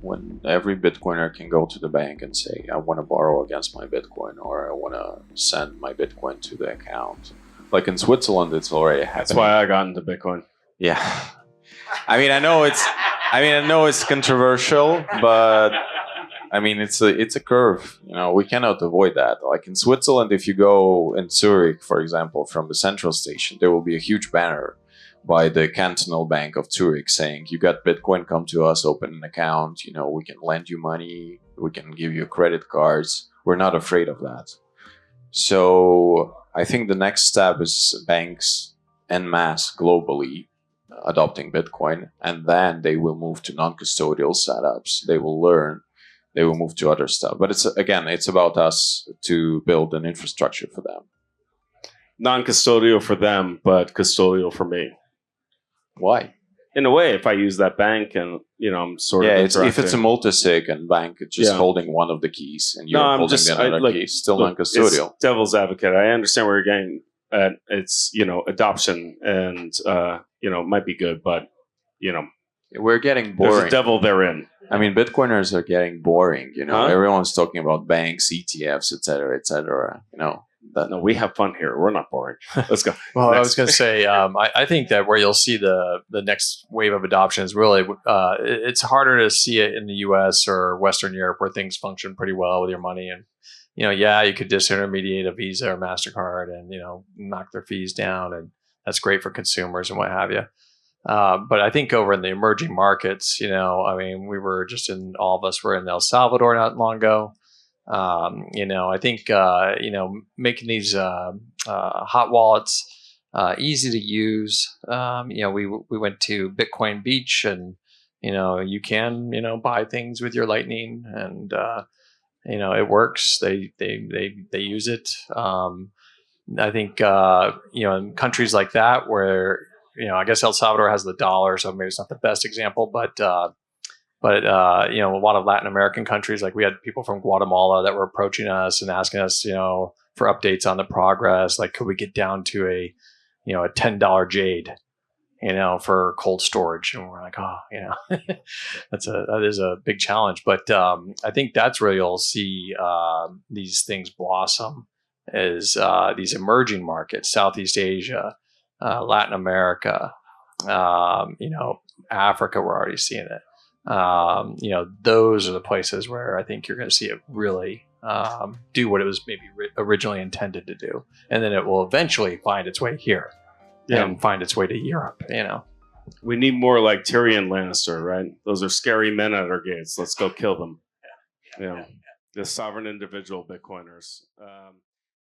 when every Bitcoiner can go to the bank and say, I want to borrow against my Bitcoin, or I want to send my Bitcoin to the account. Like in Switzerland, it's already happening. That's why I got into Bitcoin. Yeah. I know it's controversial, but I mean, it's a curve. We cannot avoid that. Like in Switzerland, if you go in Zurich, for example, from the central station, there will be a huge banner by the cantonal bank of Zurich saying, you got Bitcoin, come to us, open an account. We can lend you money. We can give you credit cards. We're not afraid of that. So I think the next step is banks en masse globally adopting Bitcoin, and then they will move to non-custodial setups. They will learn. They will move to other stuff. But it's about us to build an infrastructure for them. Non-custodial for them, but custodial for me. Why? In a way, if I use that bank and, I'm sort of... if it's a multi-sig and bank, it's just holding one of the keys and you're holding the other key, still non-custodial. Devil's advocate. I understand where you're getting at. It's, adoption and, might be good, but, we're getting boring. There's a devil therein. I mean, Bitcoiners are getting boring. Everyone's talking about banks, ETFs, et cetera. No, we have fun here. We're not boring. Let's go. Well, I was going to say, I think that where you'll see the next wave of adoption is really, it's harder to see it in the US or Western Europe where things function pretty well with your money. And, you could disintermediate a Visa or MasterCard and, knock their fees down. And that's great for consumers and what have you. But I think over in the emerging markets, we were all of us were in El Salvador not long ago. I think, making these hot wallets easy to use. We went to Bitcoin Beach and, you can, buy things with your Lightning and, it works. They use it. I think, in countries like that where, I guess El Salvador has the dollar, so maybe it's not the best example, but a lot of Latin American countries, like we had people from Guatemala that were approaching us and asking us, for updates on the progress. Like, could we get down to a $10 jade, for cold storage? And we're like, that is a big challenge. But I think that's where you'll see these things blossom is these emerging markets, Southeast Asia, Latin America, Africa, we're already seeing it. Those are the places where I think you're going to see it really do what it was maybe originally intended to do. And then it will eventually find its way here and find its way to Europe, We need more like Tyrion Lannister, right? Those are scary men at our gates. Let's go kill them. The sovereign individual Bitcoiners.